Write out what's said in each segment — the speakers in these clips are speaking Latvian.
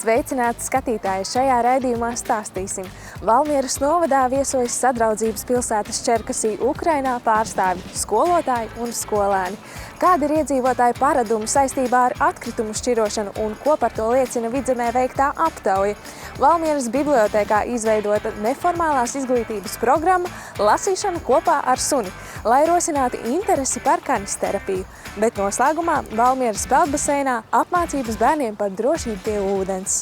Sveicināti skatītāji! Šajā raidījumā stāstīsim. Valmieras novadā viesojas Sadraudzības pilsētas Čerkasī Ukrainā pārstāvi, skolotāji un skolēni. Kādi ir iedzīvotāju paradumi saistībā ar atkritumu šķirošanu un ko par to liecina Vidzemē veiktā aptauja? Valmieras bibliotēkā izveidota neformālās izglītības programma Lasīšana kopā ar suni, lai rosinātu interesi par kanisterapiju. Bet noslēgumā Valmieras peldbaseinā apmācības bērniem par drošību pie ūdens.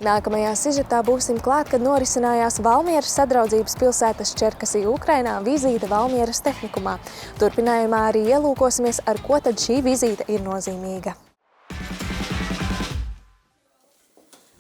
Nākamajā sižetā būsim klāt, kad norisinājās Valmieras Sadraudzības pilsētas Čerkasī Ukrainā vizīte Valmieras tehnikumā. Turpinājumā arī ielūkosimies, ar ko tad šī vizīte ir nozīmīga.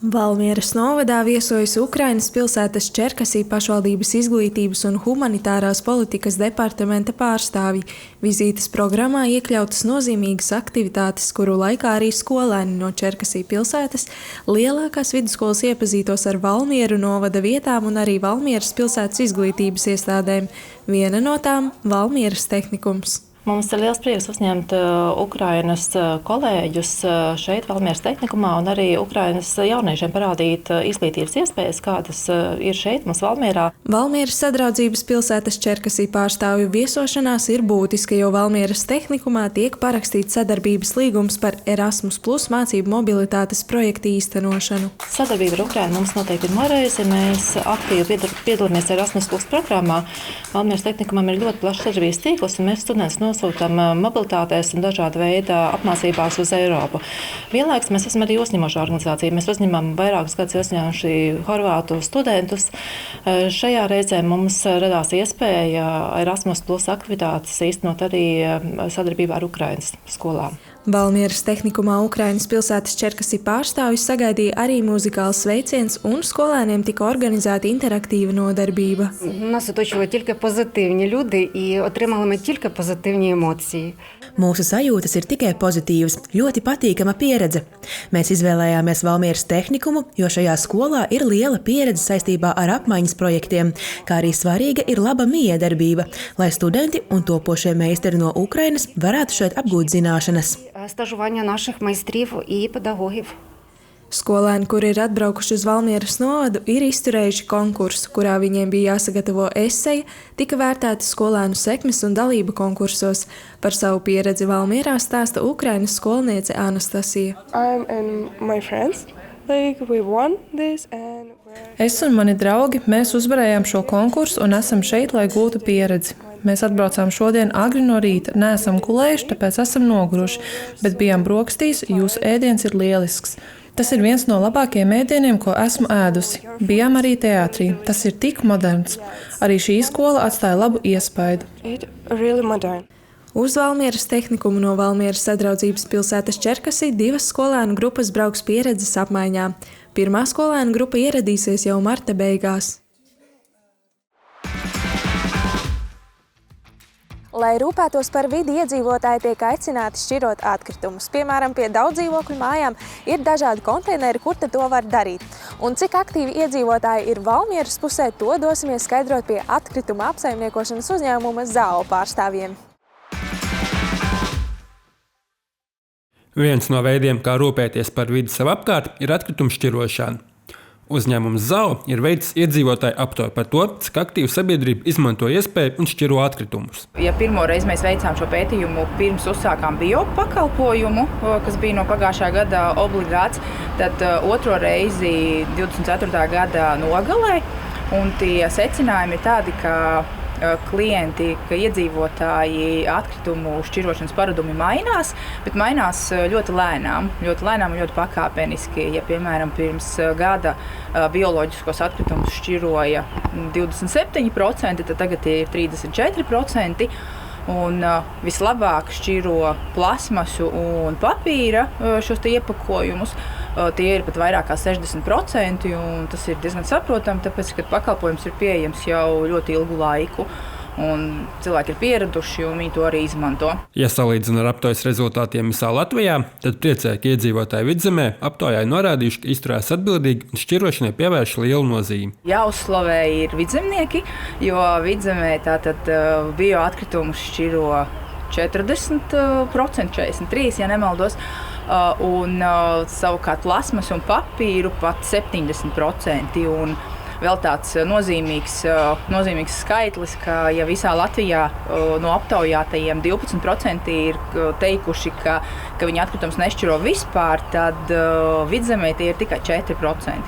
Valmieras novadā viesojas Ukrainas pilsētas Čerkasī pašvaldības izglītības un humanitārās politikas departamenta pārstāvji. Vizītes programmā iekļautas nozīmīgas aktivitātes, kuru laikā arī skolēni no Čerkasī pilsētas lielākās vidusskolas iepazītos ar Valmieru novada vietām un arī Valmieras pilsētas izglītības iestādēm. Viena no tām – Valmieras tehnikums. Mums ir liels prieks uzņemt Ukrainas kolēģus šeit, Valmieras tehnikumā, un arī Ukrainas jauniešiem parādīt izglītības iespējas, kādas ir šeit, mums Valmierā. Valmieras Sadraudzības pilsētas Čerkasī pārstāvju viesošanās ir būtiska, jo Valmieras tehnikumā tiek parakstīts sadarbības līgums par Erasmus Plus mācību mobilitātes projektu īstenošanu. Sadarbība ar Ukrainu mums noteikti ir reize. Mēs aktīvi piedalāmies Erasmus Plus programmā. Valmieras tehnikumam ir ļoti plašs sadarbības tīkls, un mēs studentus nosūtām mobilitātēs un dažāda veida apmācībās uz Eiropu. Vienlaikus mēs esam arī uzņemoša organizācija. Mēs uzņemam vairākus gadus uzņēmuši horvātu studentus. Šajā reizē mums radās iespēja Erasmus Plus aktivitātes īstenot arī sadarbībā ar Ukrainas skolām. Valmieras tehnikumā Ukrainas pilsētas Čerkasī pārstāvjus sagaidīja arī muzikāls sveiciens un skolēniem tika organizēta interaktīva nodarbība. Нас оточували тільки позитивні люди і отримали ми тільки позитивні емоції. Mūsu sajūtas ir tikai pozitīvas, ļoti patīkama pieredze. Mēs izvēlējāmies Valmieras tehnikumu, jo šajā skolā ir liela pieredze saistībā ar apmaiņas projektiem, kā arī svarīga ir laba miedarbība, lai studenti un topošie meistari no Ukrainas varētu šeit apgūt zināšanas. Стажування наших майстрів і педагогів. Skolēni, kuri ir atbraukuši uz Valmieras novadu, ir izturējuši konkursu, kurā viņiem bija jāsagatavo eseja, tika vērtēti skolēnu sekmes un dalība konkursos. Par savu pieredzi Valmierā stāsta Ukrainas skolniece Anastasija. Es un mani draugi, mēs uzvarējām šo konkursu un esam šeit, lai gūtu pieredzi. Mēs atbraucām šodien agri no rīta, neesam gulējuši, tāpēc esam noguruši, bet bijām brokastīs, jūsu ēdiens ir lielisks. Tas ir viens no labākajiem ēdieniem, ko esmu ēdusi. Bijām arī teātrī. Tas ir tik moderns. Arī šī skola atstāja labu iespaidu. Uz Valmieras tehnikumu no Valmieras Sadraudzības pilsētas Čerkasī divas skolēnu grupas brauks pieredzes apmaiņā. Pirmā skolēnu grupa ieradīsies jau marta beigās. Lai rūpētos par vidi, iedzīvotāji tiek aicināti šķirot atkritumus. Piemēram, pie daudzdzīvokļu mājām ir dažādi konteineri, kur tad to var darīt. Un cik aktīvi iedzīvotāji ir Valmieras pusē, to dosimies skaidrot pie atkrituma apsaimniekošanas uzņēmuma ZAO pārstāvjiem. Viens no veidiem, kā rūpēties par vidi sev apkārt, ir atkritumu šķirošana. Uzņēmums ZAO ir veicis iedzīvotāju aptauju par to, cik aktīvi sabiedrība izmanto iespēju un šķiro atkritumus. Ja pirmo reizi mēs veicām šo pētījumu pirms uzsākām biopakalpojumu, kas bija no pagājušā gada obligāts, tad otro reizi 24. gada nogalē. Un tie secinājumi ir tādi, ka klienti, ka iedzīvotāji atkritumu šķirošanas paradumi mainās, bet mainās ļoti lēnām un ļoti pakāpeniski. Ja, piemēram, pirms gada bioloģiskos atkritumus šķiroja 27%, tad tagad ir 34%. Un vislabāk šķiro plasmasu un papīra šos iepakojumus. Tie ir pat vairāk kā 60%, un tas ir diezgan saprotami, tāpēc, ka pakalpojums ir pieejams jau ļoti ilgu laiku. Un cilvēki ir pieraduši, un viņi to arī izmanto. Ja salīdzina ar aptaujas rezultātiem visā Latvijā, tad priecē, ka iedzīvotāji Vidzemē aptaujā ir norādījuši, ka izturās atbildīgi un šķirošanai pievērš lielu nozīmi. Jāuzslavē ir vidzemnieki, jo Vidzemē tātad bioatkritumus šķiro 40%, 43%, ja nemaldos. un savukārt plasmas un papīru pat 70%. Un vēl tāds nozīmīgs skaitlis, ka ja visā Latvijā no aptaujātajiem 12% ir teikuši, ka viņi atkritumus nešķiro vispār, tad Vidzemē tie ir tikai 4%,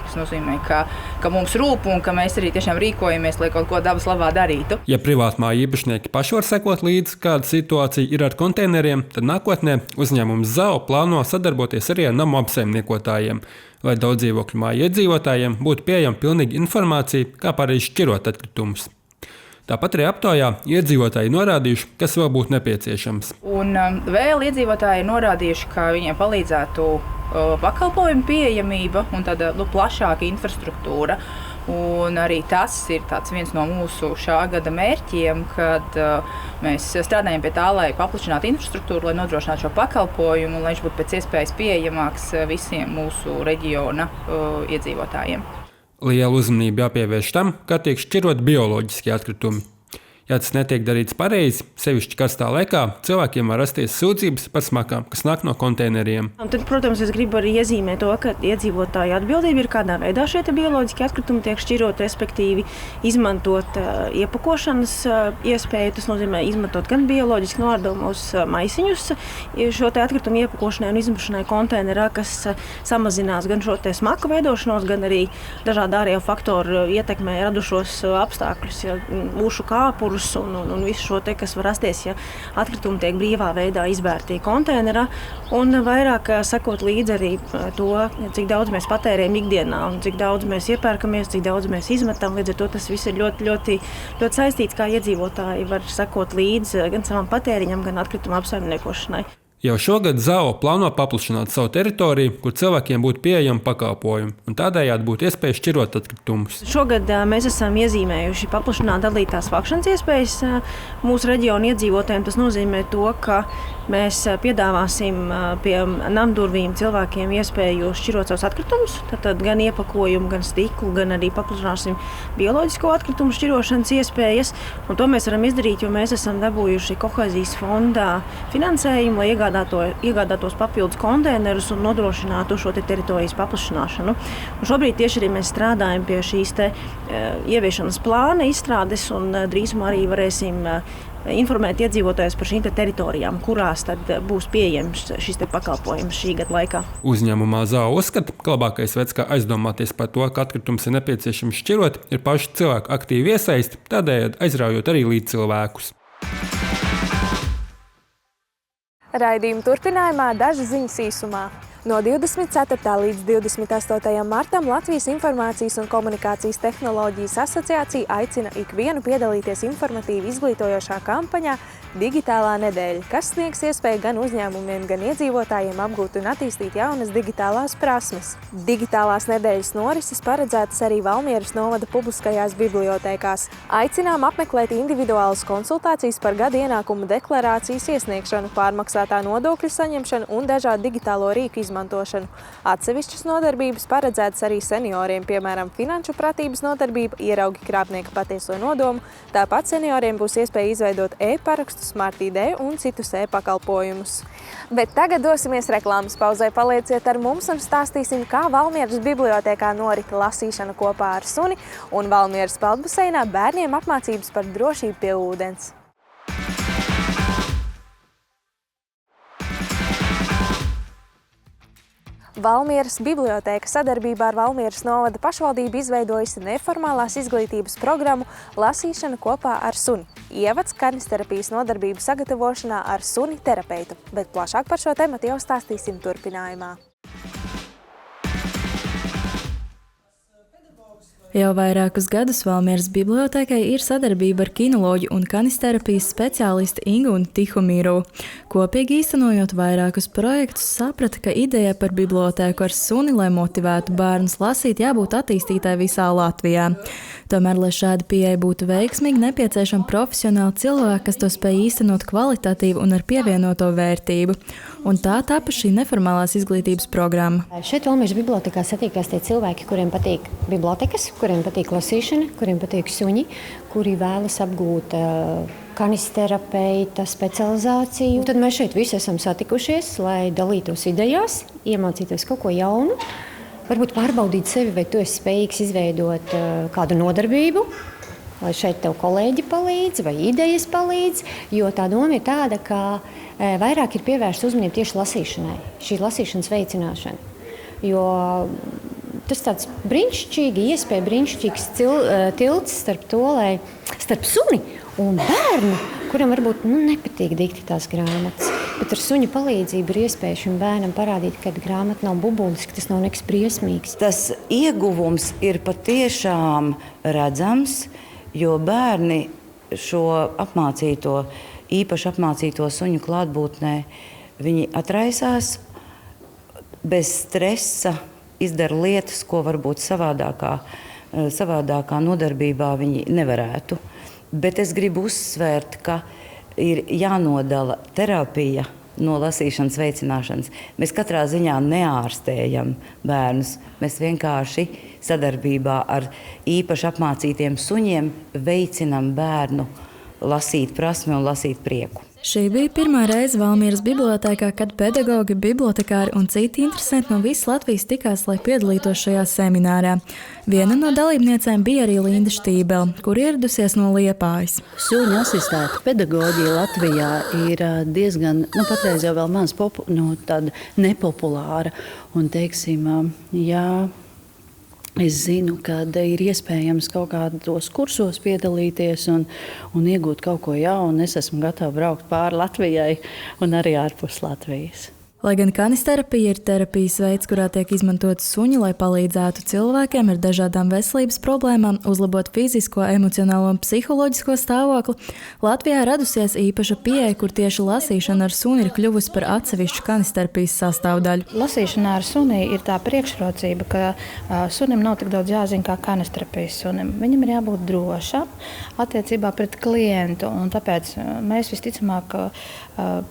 kas nozīmē, ka mums rūp un ka mēs arī tiešām rīkojamies, lai kaut ko dabas labā darītu. Ja privātmāju īpašnieki paši var sekot līdzi, kāda situācija ir ar konteineriem, tad nākotnē uzņēmums ZAO plāno sadarboties arī ar namu apsaimniekotājiem, lai daudz dzīvokļu māju iedzīvotājiem būtu pieejama pilnīga informācija, kā pareizi šķirot atkritumus. Tāpat arī aptaujā iedzīvotāji norādījuši, kas vēl būtu nepieciešams. Un vēl iedzīvotāji ir norādījuši, ka viņiem palīdzētu pakalpojumu pieejamība un tāda plašāka infrastruktūra. Un arī tas ir viens no mūsu šā gada mērķiem, kad mēs strādājam pie tā, lai paplašinātu infrastruktūru, lai nodrošinātu šo pakalpojumu, lai viņš būtu pēc iespējas pieejamāks visiem mūsu reģiona iedzīvotājiem. Liela uzmanība jāpievērš tam, kā tiek šķirot bioloģiskie atkritumi. Ja tas netiek darīts pareizi, sevišķi karstā laikā, cilvēkiem var rasties sūdzības par smakām, kas nāk no konteineriem. Tad, protams, es gribu arī iezīmēt to, ka iedzīvotāju atbildība ir, kādā veidā šie bioloģiskie atkritumi tiek šķirot, respektīvi izmantot iepakošanas iespēju. Tas nozīmē izmantot gan bioloģiski noārdamos maisiņus šo atkritumu iepakošanai un izmešanai konteinerā, kas samazinās gan šo smaku veidošanos, gan arī dažādu ārējo faktoru ietekmē radušos apstākļus, mūšu kāpurus un visu šo kas var rasties, ja atkritumi tiek brīvā veidā izbērti konteinerā, un vairāk sekot līdzi arī to, cik daudz mēs patērējam ikdienā un cik daudz mēs iepērkamies, cik daudz mēs izmetam. Līdz ar to tas viss ir ļoti saistīts, kā iedzīvotāji var sekot līdzi gan savam patēriņam, gan atkritumu apsaimniekošanai. Jau šogad ZAO plāno paplašināt savu teritoriju, kur cilvēkiem būtu pieejami pakalpojumi, un tādējādi būtu iespēja šķirot atkritumus. Šogad mēs esam iezīmējuši paplašināt dalītās vākšanas iespējas mūsu reģionu iedzīvotājiem. Tas nozīmē to, ka mēs piedāvāsim pie namdurvīm cilvēkiem iespēju šķirot savus atkritumus, tad gan iepakojumu, gan stiklu, gan arī paplašināsim bioloģisko atkritumu šķirošanas iespējas. Un to mēs varam izdarīt, jo mēs esam dabūjuši Kohēzijas fondā finansējumu, lai iegādātos papildus konteinerus un nodrošinātu šo teritorijas paplašināšanu. Un šobrīd tieši arī mēs strādājam pie šīs ieviešanas plāna izstrādes, un drīzumā arī varēsim informēt iedzīvotājus par šīm teritorijām, kurās tad būs pieejams šis pakalpojums šī gada laikā. Uzņēmumā ZAO uzskata, ka labākais veids, kā aizdomāties par to, ka atkritums ir nepieciešams šķirot, ir paši cilvēku aktīvi iesaisti, tādējādi aizraujot arī līdzcilvēkus. Raidījuma turpinājumā dažas ziņas īsumā. No 24. līdz 28. martam Latvijas Informācijas un komunikācijas tehnoloģijas asociācija aicina ikvienu piedalīties informatīvi izglītojošā kampaņā Digitālā nedēļa, kas sniegs iespēju gan uzņēmumiem, gan iedzīvotājiem apgūt un attīstīt jaunas digitālās prasmes. Digitālās nedēļas norises paredzētas arī Valmieras novada publiskajās bibliotēkās. Aicinām apmeklēt individuālas konsultācijas par gada ienākumu deklarācijas iesniegšanu, pārmaksātā nodokļu saņemšanu un dažādu digitālo rīku izmantošanu. Atsevišķas nodarbības paredzētas arī senioriem, piemēram, finanšu pratības nodarbība, ieraugi krāpnieka patieso nodomu. Tāpat senioriem būs iespēja izveidot e-parakstu, Smart ID un citus e-pakalpojumus. Bet tagad dosimies reklāmas pauzē, palieciet ar mums un stāstīsim, kā Valmieras bibliotēkā norita lasīšana kopā ar suni un Valmieras peldbaseinā bērniem apmācības par drošību pie ūdens. Valmieras bibliotēka sadarbībā ar Valmieras novada pašvaldību izveidojusi neformālās izglītības programmu Lasīšana kopā ar suni. Ievads kanisterapijas nodarbību sagatavošanā ar suni terapeitu, bet plašāk par šo tematu jau stāstīsim turpinājumā. Jau vairākus gadus Valmieras bibliotēkai ir sadarbība ar kinoloģu un kanisterapijas speciālisti Ingūnu Tihomīrovu. Kopīgi īstenojot vairākus projektus, saprata, ka ideja par bibliotēku ar suni, lai motivētu bērnus lasīt, jābūt attīstītai visā Latvijā. Tomēr, lai šāda pieeja būtu veiksmīga, nepieciešama profesionāla cilvēka, kas to spēj īstenot kvalitatīvi un ar pievienoto vērtību. Un tā tapa šī neformālās izglītības programma. Šeit Valmieras bibliotēkā satīkās tie cilvēki, kuriem patīk bibliotekas, kuriem patīk lasīšana, kuriem patīk suņi, kuri vēlas apgūt kanisterapeita specializāciju. Tad mēs šeit visi esam satikušies, lai dalītos idejās, iemācītos kaut ko jaunu, varbūt pārbaudīt sevi, vai tu esi spējīgs izveidot kādu nodarbību, vai šeit tev kolēģi palīdz, vai idejas palīdz, jo tā doma ir tāda, ka vairāk ir pievērsta uzmanība tieši lasīšanai, šī lasīšanas veicināšana. Jo tas tāds brīnišķīgi iespēja, brīnišķīgs tilts starp to, starp suni un bērnu, kuram varbūt nepatīk diktētās grāmatas. Bet ar suņu palīdzību ir iespēja šim bērnam parādīt, ka grāmata nav bubulis, ka tas nav nekas briesmīgs. Tas ieguvums ir patiešām redzams, jo bērni šo īpaši apmācīto suņu klātbūtnē, viņi atraisās bez stresa, izdara lietas, ko varbūt savādākā nodarbībā viņi nevarētu. Bet es gribu uzsvērt, ka ir jānodala terapija no lasīšanas veicināšanas. Mēs katrā ziņā neārstējam bērnus. Mēs vienkārši sadarbībā ar īpaši apmācītiem suņiem veicinam bērnu lasīt prasmi un lasīt prieku. Šī bija pirmā reize Valmieras bibliotēkā, kad pedagogi, bibliotekāri un citi interesanti no visas Latvijas tikās, lai piedalītos šajā seminārā. Viena no dalībniecēm bija arī Linda Štībele, kur ieradusies no Liepājas. Suņu asistētu pedagoģija Latvijā ir diezgan, patreiz jau vēl maz tāda nepopulāra. Un, teiksim, es zinu, ka ir iespējams kaut kādos kursos piedalīties un iegūt kaut ko jaunu. Es esmu gatava braukt pāri Latvijai un arī ārpus Latvijas. Lai gan kanisterapija ir terapijas veids, kurā tiek izmantot suņi, lai palīdzētu cilvēkiem ar dažādām veselības problēmām, uzlabot fizisko, emocionālo un psiholoģisko stāvokli, Latvijā radusies īpaša pieeja, kur tieši lasīšana ar suni ir kļuvusi par atsevišķu kanisterapijas sastāvdaļu. Lasīšanā ar suni ir tā priekšrocība, ka sunim nav tik daudz jāzina kā kanisterapijas sunim. Viņam ir jābūt drošam attiecībā pret klientu, un tāpēc mēs visticamāk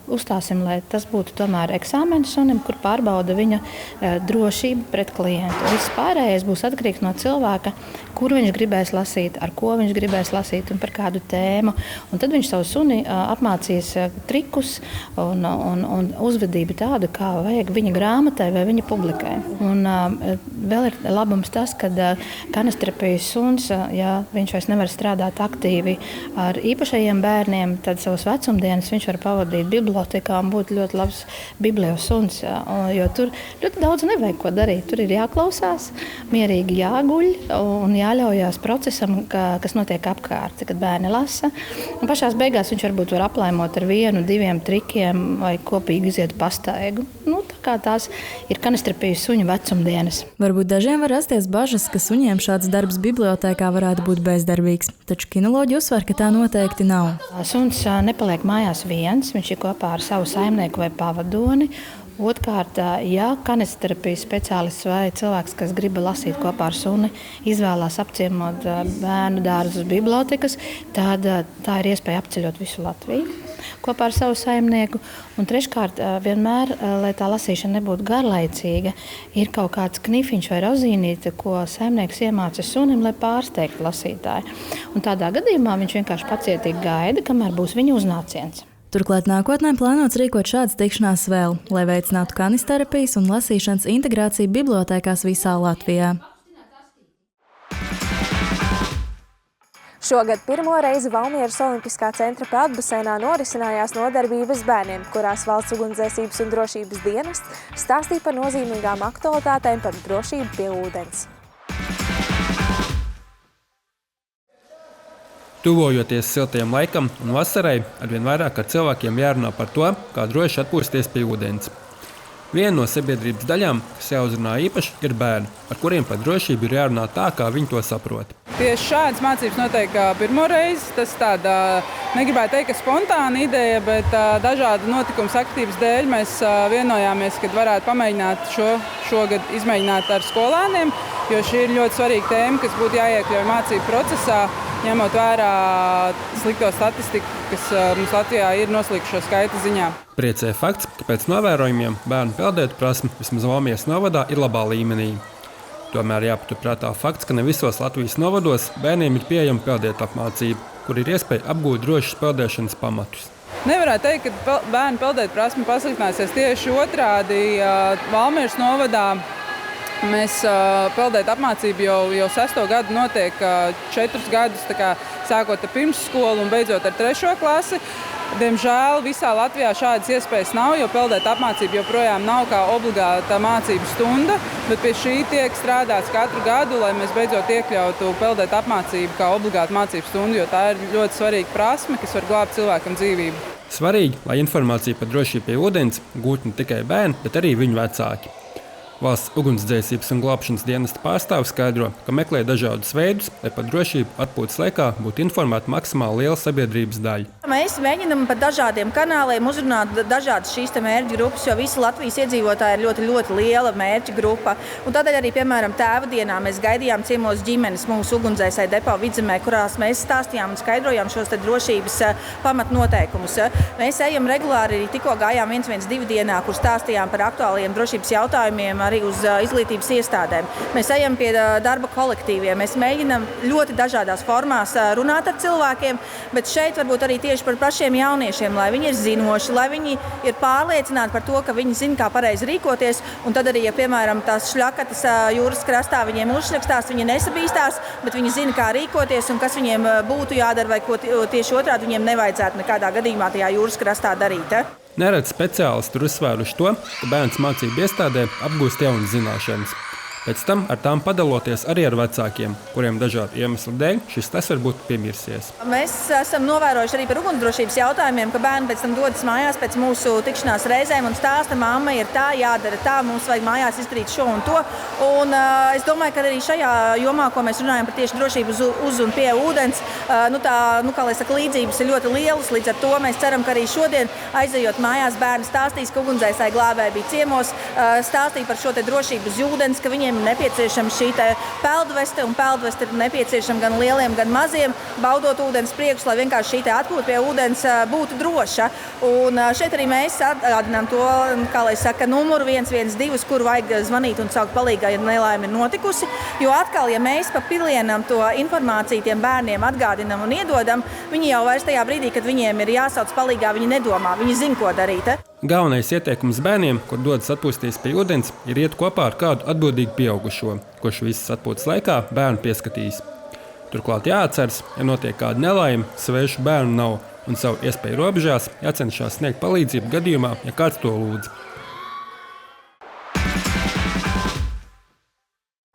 uzstāsim, lai tas būtu tomēr eksāmens sunim, kur pārbauda viņa drošību pret klientu. Viss pārējais būs atkarīgs no cilvēka, kur viņš gribēs lasīt, ar ko viņš gribēs lasīt un par kādu tēmu. Un tad viņš savu suni apmācīs trikus un uzvedību tādu, kā vajag viņa grāmatai vai viņa publikai. Un vēl ir labums tas, ka kanisterapijas suns, ja viņš vairs nevar strādāt aktīvi ar īpašajiem bērniem, tad savas vecumdienas viņš var pavadīt bibliotekā un būt ļoti labs bibliosuns, jo tur ļoti daudz nevajag ko darīt. Tur ir jāklausās, mierīgi jāguļ un jāļaujās procesam, kas notiek apkārt, kad bērni lasa. Un pašās beigās viņš varbūt var aplaimot ar 1, 2 trikiem vai kopīgi iziet pastaigu. Tā kā tās ir kanisterapijas suņu vecumdienas. Varbūt dažiem var rasties bažas, ka suņiem šāds darbs bibliotēkā varētu būt bezdarbīgs, taču kinoloģi uzsver, ka tā noteikti nav. Suns nepaliek mājās viens, viņš ir kopā ar savu saimnieku vai pavadoni. Otrkārt, ja kanisterapijas speciālists vai cilvēks, kas grib lasīt kopā ar suni, izvēlās apciemot bērnu dārzus bibliotekas, tad tā ir iespēja apceļot visu Latviju kopā ar savu saimnieku. Un treškārt, vienmēr, lai tā lasīšana nebūtu garlaicīga, ir kaut kāds knifiņš vai rozīnīte, ko saimnieks iemāca sunim, lai pārsteigtu lasītāju. Un tādā gadījumā viņš vienkārši pacietīgi gaida, kamēr būs viņa uznāciens. Turklāt nākotnē plānots rīkot šādas tikšanās vēl, lai veicinātu kanisterapijas un lasīšanas integrāciju bibliotēkās visā Latvijā. Šogad pirmo reizi Valmieras Olimpiskā centra peldbaseinā norisinājās nodarbības bērniem, kurās Valsts ugunsdzēsības un drošības dienests stāstīja par nozīmīgām aktualitātēm par drošību pie ūdens. Tuvojoties siltajam laikam un vasarai, arvien vairāk ar cilvēkiem jārunā par to, kā droši atpūsties pie ūdens. Viena no sabiedrības daļām, kas jāuzrunā īpaši, ir bērni, ar kuriem par drošību ir jārunā tā, kā viņi to saprot. Tieši šādas mācības notiek pirmo reizi. Tas tāda, negribētu teikt, ka spontāna ideja, bet dažādu notikumu sakritības dēļ mēs vienojāmies, ka varētu pamēģināt šogad izmēģināt ar skolēniem, jo šī ir ļoti svarīga tēma, kas būtu jāiekļauj mācību procesā, ņemot vērā slikto statistiku, kas mums Latvijā ir noslīkušo skaita ziņā. Priecē fakts, ka pēc novērojumiem bērnu peldēt prasme vismaz Valmieras novadā ir labā līmenī. Tomēr jāpaturprātā fakts, ka ne visos Latvijas novados bērniem ir pieejama peldēt apmācība, kur ir iespēja apgūt drošas peldēšanas pamatus. Nevarētu teikt, ka bērnu peldēt prasme pasliktināsies, tieši otrādi. Valmieras novadā mēs peldēt apmācību jau 6. gadu notiek 4 gadus, sākot ar pirmsskolu un beidzot ar 3. klasi. Diemžēl visā Latvijā šādas iespējas nav, jo peldēt apmācība joprojām nav kā obligāta mācību stunda, bet pie šī tiek strādāts katru gadu, lai mēs beidzot iekļautu peldēt apmācību kā obligātu mācību stundu, jo tā ir ļoti svarīga prasme, kas var glābt cilvēkam dzīvību. Svarīgi, lai informācija par drošību pie ūdens gūtu ne tikai bērni, bet arī viņu vecāki. Valsts ugunsdzēsības un glābšanas dienesta pārstāvis skaidro, ka meklē dažādus veidus, lai par drošību atpūtas laikā būtu informēta maksimāli liela sabiedrības daļa. Mēs mēģinām pa dažādiem kanāliem uzrunāt dažādas šīs mērķu grupas, jo visi Latvijas iedzīvotāji ir ļoti, ļoti liela mērķu grupa. Un tādēļ arī, piemēram, Tēva dienā mēs gaidījām ciemos ģimenes mūsu ugunsdzēsēju depo Vidzemē, kurās mēs stāstījām un skaidrojām šos drošības pamatnoteikumus. Mēs ejam regulāri, arī tikko gājām 112 dienā, kur stāstījām par aktuāliem drošības jautājumiem arī uz izglītības iestādēm. Mēs ejam pie darba kolektīviem, mēs mēģinām ļoti dažādās formās runāt ar cilvēkiem, bet šeit varbūt arī tieši par pašiem jauniešiem, lai viņi ir zinoši, lai viņi ir pārliecināti par to, ka viņi zina, kā pareizi rīkoties, un tad arī, ja, piemēram, tās šļakatas jūras krastā viņiem uzšļakstās, viņi nesabīstās, bet viņi zina, kā rīkoties un kas viņiem būtu jādara vai ko tieši otrādi viņiem nevajadzētu nekādā gadījumā tajā jūras krastā darīt. Neredz speciālisti ir uzsvēruši to, ka bērns mācību iestādē apgūst jaunas zināšanas. Pēc tam ar tām padaloties arī ar vecākiem, kuriem dažādu iemeslu dēļ šis tas var būt piemirsies. Mēs esam novērojuši arī par ugunsdrošības jautājumiem, ka bērni pēc tam dodas mājās pēc mūsu tikšanās reizēm un stāsta, mamma ir tā, jādara tā, mums vajag mājās izdarīt šo un to. Un es domāju, ka arī šajā jomā, ko mēs runājam par tieši drošību uz un pie ūdens, kā lai saka, līdzības ir ļoti lielas. Līdz ar to mēs ceram, ka arī šodien, aizejot mājās, bērni stāstīs, ka ugunsdzēsēji glābēji bija ciemos, stāstīja par šo te drošību uz ūdens, ka viņiem nepieciešama šī peldveste, un peldveste ir nepieciešama gan lieliem, gan maziem, baudot ūdens priekšus, lai vienkārši šī atpūta pie ūdens būtu droša. Un šeit arī mēs atgādinām to, kā lai saka, numuru 112, kur vajag zvanīt un saukt palīgā, ja nelaime ir notikusi. Jo atkal, ja mēs pa pilienam to informāciju tiem bērniem atgādinam un iedodam, viņi jau vairs tajā brīdī, kad viņiem ir jāsauc palīgā, viņi nedomā, viņi zina, ko darīt. Galvenais ieteikums bērniem, kur dodas atpūsties pie ūdens, ir iet kopā ar kādu atbildīgu pieaugušo, kurš visas atpūtas laikā bērnu pieskatīs. Turklāt jāatceras, ja notiek kāda nelaime, svešu bērnu nav un savu iespēju robežās jācenšas sniegt palīdzību gadījumā, ja kāds to lūdz.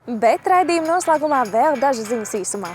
Bet raidījuma noslēgumā vēl dažas ziņas īsumā.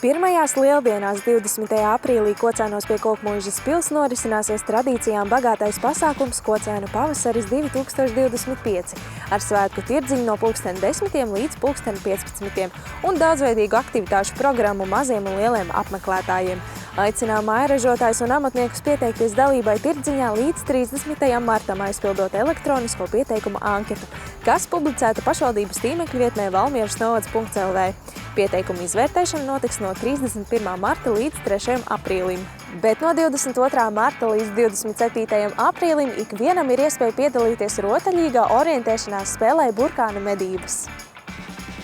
Pirmajās lieldienās 20. aprīlī Kocēnos pie Kokmuižas pils norisināsies tradīcijām bagātais pasākums Kocēnu pavasaris 2025 ar svētku tirdziņu no 10:00 līdz 15:00 un daudzveidīgu aktivitāšu programmu maziem un lieliem apmeklētājiem. Aicinām mājražotājus un amatniekus pieteikties dalībai tirdziņā līdz 30. martam, aizpildot elektronisko pieteikumu anketu, kas publicēta pašvaldības tīmekļa vietnē valmierasnovads.lv. Pieteikumu izvērtēšana notiks no 31. marta līdz 3. aprīlim. Bet no 22. marta līdz 27. aprīlim ikvienam ir iespēja piedalīties rotaļīgā orientēšanās spēlē Burkāna medības.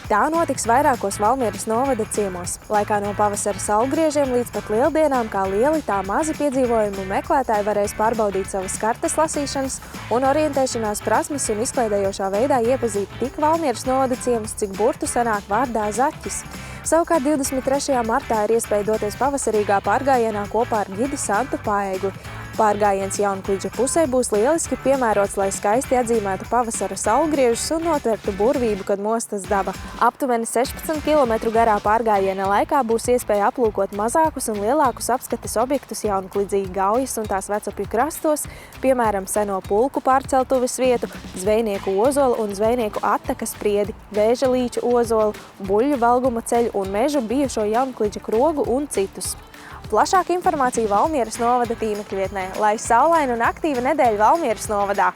Tā notiks vairākos Valmieras novada ciemos. Laikā no pavasara saulgriežiem līdz pat lieldienām kā lieli, tā mazi piedzīvojumu meklētāji varēs pārbaudīt savas kartes lasīšanas un orientēšanās prasmes un izklaidējošā veidā iepazīt tik Valmieras novada ciemus, cik burtu sanāk vārdā Zaķis. Savukārt 23. martā ir iespēja doties pavasarīgā pārgājienā kopā ar gidi Santu Paegli. Pārgājiens Jaunkliģa pusē būs lieliski piemērots, lai skaisti atzīmētu pavasara saulgriežus un notvertu burvību, kad mostas daba. Aptuveni 16 km garā pārgājiena laikā būs iespēja aplūkot mazākus un lielākus apskates objektus Jaunklidzī Gaujas un tās vecupju krastos, piemēram, seno pulku pārceltuves vietu, Zvejnieku ozolu un Zvejnieku attakas priedi, Vēža līču ozolu, Buļļu valguma ceļu un mežu bijušo Jaunkliģa krogu un citus. Plašāka informācija Valmieras novada tīmekļa vietnē. Lai saulaina un aktīva nedēļa Valmieras novadā!